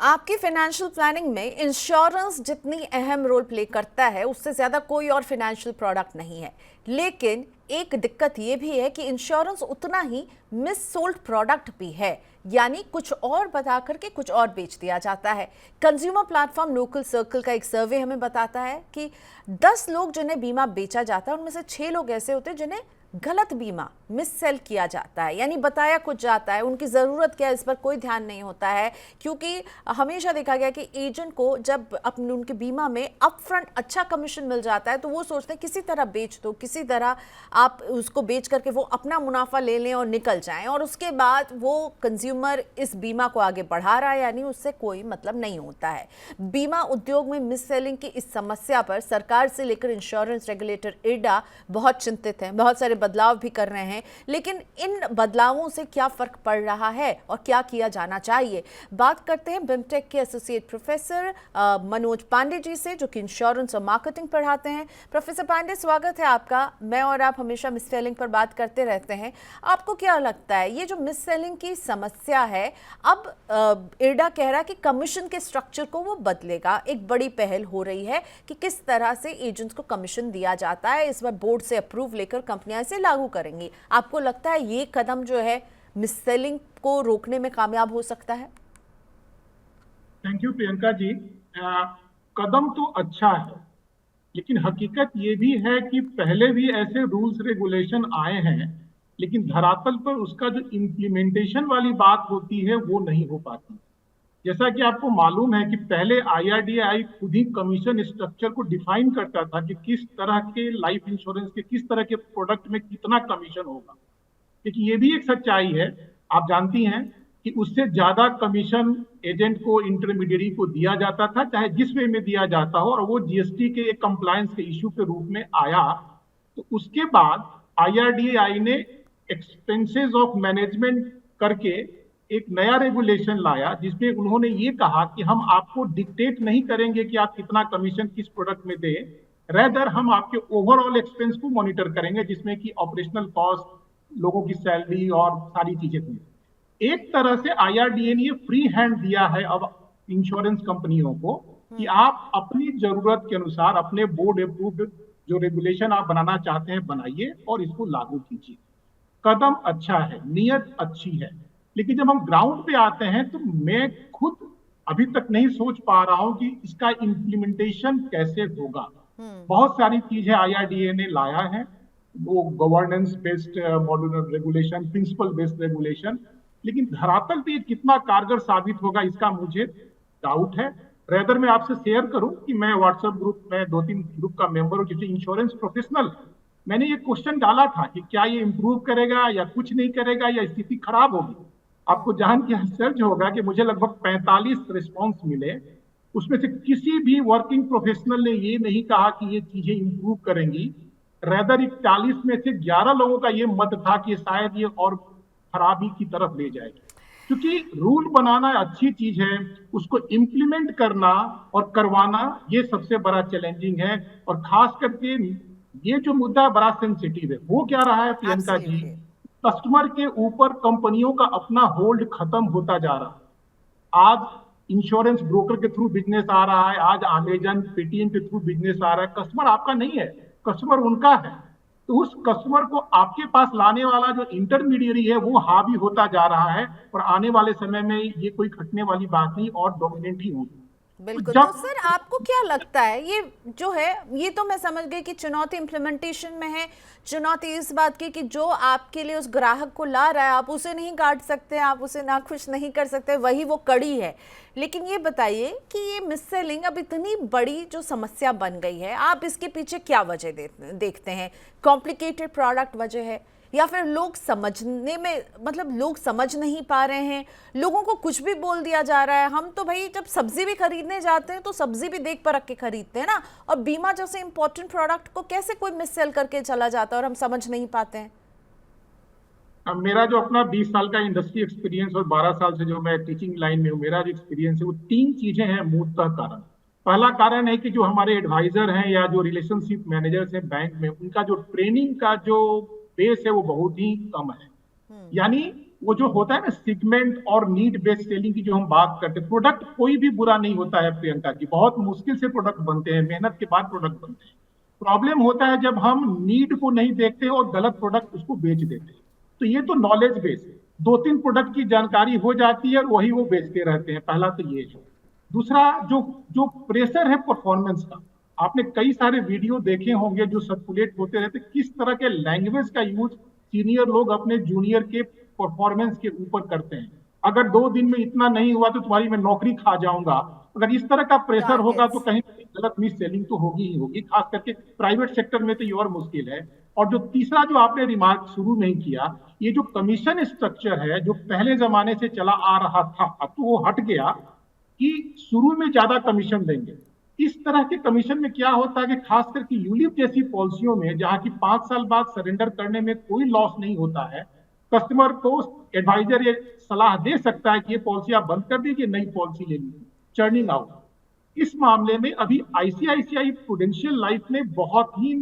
आपकी financial planning में insurance जितनी अहम रोल प्ले करता है उससे ज़्यादा कोई और फाइनेंशियल प्रोडक्ट नहीं है। लेकिन एक दिक्कत ये भी है कि इंश्योरेंस उतना ही मिस सोल्ड प्रोडक्ट भी है, यानी कुछ और बता करके कुछ और बेच दिया जाता है। कंज्यूमर प्लेटफॉर्म लोकल सर्कल का एक सर्वे हमें बताता है कि 10 लोग जिन्हें बीमा बेचा जाता है उनमें से 6 लोग ऐसे होते हैं जिन्हें गलत बीमा मिस सेल किया जाता है, यानी बताया कुछ जाता है, उनकी ज़रूरत क्या है इस पर कोई ध्यान नहीं होता है। क्योंकि हमेशा देखा गया कि एजेंट को जब अपने उनके बीमा में अपफ्रंट अच्छा कमीशन मिल जाता है तो वो सोचते हैं किसी तरह बेच दो, किसी तरह आप उसको बेच करके वो अपना मुनाफा ले लें और निकल जाएं, और उसके बाद वो कंज्यूमर इस बीमा को आगे बढ़ा रहा है, यानी उससे कोई मतलब नहीं होता है। बीमा उद्योग में मिस सेलिंग की इस समस्या पर सरकार से लेकर इंश्योरेंस रेगुलेटर इरडा बहुत चिंतित हैं, बहुत सारे बदलाव भी कर रहे हैं। लेकिन इन बदलावों से क्या फर्क पड़ रहा है और क्या किया जाना चाहिए, बात करते हैं बिमटेक के एसोसिएट प्रोफेसर मनोज पांडे जी से, जो कि इंश्योरेंस और मार्केटिंग पढ़ाते हैं। प्रोफेसर पांडे, स्वागत है आपका। मैं और आप हमेशा मिस सेलिंग पर बात करते रहते हैं। आपको क्या लगता है ये जो मिस सेलिंग की समस्या है, अब इरडा कह रहा है कि कमीशन के स्ट्रक्चर को वो बदलेगा, एक बड़ी पहल हो रही है कि किस तरह से एजेंट्स को कमीशन दिया जाता है, इस बार बोर्ड से अप्रूव लेकर कंपनियां इसे लागू करेंगी। आपको लगता है ये कदम जो है मिस सेलिंग को रोकने में कामयाब हो सकता है? Thank you Priyanka ji. कदम तो अच्छा है, लेकिन हकीकत ये भी है कि पहले भी ऐसे रूल्स रेगुलेशन आए हैं, लेकिन धरातल पर उसका जो इम्प्लीमेंटेशन वाली बात होती है वो नहीं हो पाती। जैसा कि आपको मालूम है कि पहले आईआरडीआई खुद ही कमीशन स्ट्रक्चर को डिफाइन करता था कि किस तरह के लाइफ इंश्योरेंस के किस तरह के प्रोडक्ट में कितना कमीशन होगा। लेकिन ये भी एक सच्चाई है, आप जानती हैं कि उससे ज्यादा कमीशन एजेंट को, इंटरमीडियरी को दिया जाता था, चाहे जिस वे में दिया जाता हो, और वो जीएसटी के एक कंप्लायंस के इशू के रूप में आया। तो उसके बाद आईआरडीआई ने एक्सपेंसेस ऑफ मैनेजमेंट करके एक नया रेगुलेशन लाया, जिसमें उन्होंने ये कहा कि हम आपको डिक्टेट नहीं करेंगे कि आप कितना कमीशन किस प्रोडक्ट में दें, रेदर हम आपके ओवरऑल एक्सपेंस को मॉनिटर करेंगे, जिसमें कि ऑपरेशनल कॉस्ट, लोगों की सैलरी और सारी चीजें थी। एक तरह से आईआरडीए ने फ्री हैंड दिया है अब इंश्योरेंस कंपनियों को कि आप अपनी जरूरत के अनुसार अपने बोर्ड अप्रूव्ड जो रेगुलेशन आप बनाना चाहते हैं बनाइए और इसको लागू कीजिए। कदम अच्छा है, नियत अच्छी है, लेकिन जब हम ग्राउंड पे आते हैं तो मैं खुद अभी तक नहीं सोच पा रहा हूं कि इसका इंप्लीमेंटेशन कैसे होगा। बहुत सारी चीजें आईआरडीए ने लाया है, वो governance based modular regulation, principle based regulation, लेकिन धरातल पे कितना कारगर साबित होगा इसका मुझे डाउट है। रेदर मैं आपसे शेयर करूं कि मैं व्हाट्सएप ग्रुप में 2-3 ग्रुप का मेंबर हूं जिसे इंश्योरेंस प्रोफेशनल, मैंने ये क्वेश्चन डाला था कि क्या ये इंप्रूव करेगा या कुछ नहीं करेगा या स्थिति खराब होगी। आपको जान के आश्चर्य होगा कि मुझे लगभग 45 रिस्पॉन्स मिले, उसमें से किसी भी वर्किंग प्रोफेशनल ने ये नहीं कहा कि ये चीजें इंप्रूव करेंगी। रेदर 41 में से 11 लोगों का ये मत था कि शायद ये और खराबी की तरफ ले जाएगी। क्योंकि रूल बनाना अच्छी चीज है, उसको इम्प्लीमेंट करना और करवाना ये सबसे बड़ा चैलेंजिंग है। और खास करके ये जो मुद्दा बड़ा सेंसिटिव है, वो क्या रहा है प्रियंका जी, Absolutely. कस्टमर के ऊपर कंपनियों का अपना होल्ड खत्म होता जा रहा है। आज इंश्योरेंस ब्रोकर के थ्रू बिजनेस आ रहा है, आज अमेजन पेटीएम के थ्रू बिजनेस आ रहा है, कस्टमर आपका नहीं है, कस्टमर उनका है। तो उस कस्टमर को आपके पास लाने वाला जो इंटरमीडियरी है वो हावी होता जा रहा है, और आने वाले समय में ये कोई घटने वाली बात नहीं और डोमिनेंट ही होगी। तो बिल्कुल। तो जब सर आपको क्या लगता है ये जो है, ये तो मैं समझ गई कि चुनौती इम्प्लीमेंटेशन में है। चुनौती इस बात की कि जो आपके लिए उस ग्राहक को ला रहा है आप उसे नहीं काट सकते, आप उसे नाखुश नहीं कर सकते, वही वो कड़ी है। लेकिन ये बताइए कि ये मिस सेलिंग अब इतनी बड़ी जो समस्या बन गई है, आप इसके पीछे क्या वजह देखते हैं? कॉम्प्लिकेटेड प्रोडक्ट वजह है, या फिर लोग समझने में, मतलब लोग समझ नहीं पा रहे हैं, लोगों को कुछ भी बोल दिया जा रहा है? हम तो भाई जब सब्जी भी खरीदने जाते हैं तो सब्जी भी देख परख के खरीदते हैं ना, और बीमा जैसे इंपॉर्टेंट प्रोडक्ट को कैसे कोई मिस सेल करके चला जाता है और हम समझ नहीं पाते हैं? अब मेरा जो अपना 20 साल का इंडस्ट्री एक्सपीरियंस और 12 साल से जो मैं टीचिंग लाइन में हूँ, मेरा जो एक्सपीरियंस है वो 3 चीजें हैं मूलतः कारण। पहला कारण है कि जो हमारे एडवाइजर हैं या जो रिलेशनशिप मैनेजर्स हैं बैंक में, उनका जो ट्रेनिंग का जो बेस है वो बहुत ही कम है। यानी वो जो होता है ना सिगमेंट और नीड बेस्ड सेलिंग की जो हम बात करते हैं, प्रोडक्ट कोई भी बुरा नहीं होता है प्रियंका जी, बहुत मुश्किल से प्रोडक्ट बनते हैं, मेहनत के बाद प्रोडक्ट बनते हैं। प्रॉब्लम होता है जब हम नीड को नहीं देखते और गलत प्रोडक्ट उसको बेच देते हैं। तो ये तो नॉलेज बेस है, 2-3 प्रोडक्ट की जानकारी हो जाती है और वही वो बेचते रहते हैं, पहला तो ये है। दूसरा, जो जो प्रेशर है परफॉर्मेंस का, आपने कई सारे वीडियो देखे होंगे जो सर्कुलेट होते रहते, किस तरह के लैंग्वेज का यूज सीनियर लोग अपने जूनियर के परफॉर्मेंस के ऊपर करते हैं। अगर 2 दिन में इतना नहीं हुआ तो तुम्हारी मैं नौकरी खा जाऊंगा, अगर इस तरह का प्रेशर होगा तो कहीं ना कहीं गलत मिस सेलिंग तो होगी ही होगी, खास करके प्राइवेट सेक्टर में तो ये और मुश्किल है। और जो तीसरा जो आपने रिमार्क शुरू नहीं किया, ये जो कमीशन स्ट्रक्चर है जो पहले जमाने से चला आ रहा था, अब तो वो हट गया कि शुरू में ज्यादा कमीशन देंगे। इस तरह के कमीशन में क्या होता है कि खास करके यूलिप जैसी पॉलिसियों में, जहां की 5 साल बाद सरेंडर करने में कोई लॉस नहीं होता है, कस्टमर को एडवाइजर ये सलाह दे सकता है कि ये पॉलिसी आप बंद कर दीजिए, नई पॉलिसी ले लीजिए, चर्निंग आउट। इस मामले में अभी आईसीआईसीआई प्रूडेंशियल लाइफ ने बहुत ही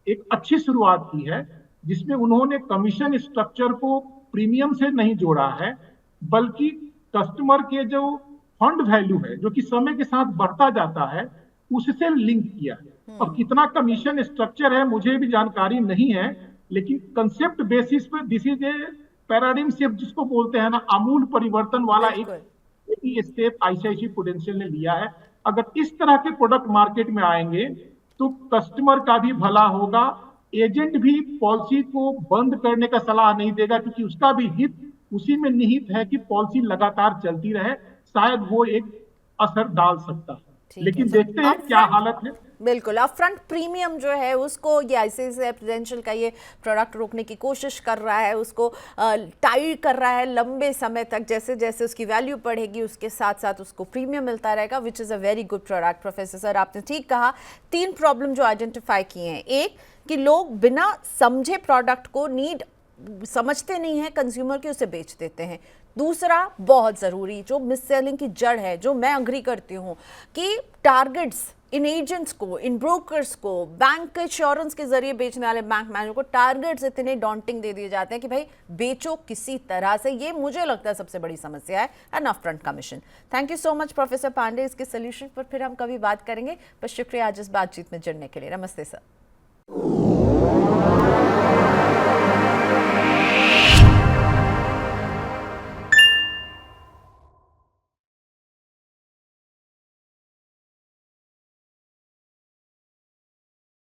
एक अच्छी शुरुआत की है, जिसमें उन्होंने कमीशन स्ट्रक्चर को प्रीमियम से नहीं जोड़ा है, बल्कि कस्टमर के जो फंड वैल्यू है जो कि समय के साथ बढ़ता जाता है उससे लिंक किया है। और कितना कमीशन स्ट्रक्चर है मुझे भी जानकारी नहीं है, लेकिन कंसेप्ट बेसिस पे this is a paradigm shift जिसको बोलते हैं ना, आमूल परिवर्तन वाला एक स्टेप आईसीआईसी प्रूडेंशियल ने लिया है। अगर इस तरह के प्रोडक्ट मार्केट में आएंगे तो कस्टमर का भी भला होगा, एजेंट भी पॉलिसी को बंद करने का सलाह नहीं देगा, क्योंकि उसका भी हित उसी में निहित है कि पॉलिसी लगातार चलती रहे, शायद वो एक असर डाल सकता है। लेकिन देखते हैं क्या हालत है। बिल्कुल, अपफ्रंट प्रीमियम जो है उसको ये आईसीआईसीआई प्रूडेंशियल का ये प्रोडक्ट रोकने की कोशिश कर रहा है, उसको टाइट कर रहा है लंबे समय तक, जैसे जैसे उसकी वैल्यू बढ़ेगी उसके साथ साथ उसको प्रीमियम मिलता रहेगा, which is a very good product. Professor sir आपने ठीक कहा, 3 प्रॉब्लम जो आइडेंटिफाई किए हैं, एक कि लोग बिना समझे प्रोडक्ट को, नीड समझते नहीं है कंज्यूमर की, उसे बेच देते हैं। दूसरा बहुत ज़रूरी जो मिस सेलिंग की जड़ है, जो मैं अग्री करती हूँ कि टारगेट्स इन एजेंट्स को, इन ब्रोकर्स को, बैंक इंश्योरेंस के जरिए बेचने वाले बैंक मैनेजर को टारगेट्स इतने डॉन्टिंग दे दिए जाते हैं कि भाई बेचो किसी तरह से। ये मुझे लगता है सबसे बड़ी समस्या है, and upfront commission. Thank you so much professor Pandey, इसके सोल्यूशन पर फिर हम कभी बात करेंगे, पर शुक्रिया आज इस बातचीत में जुड़ने के लिए। नमस्ते सर।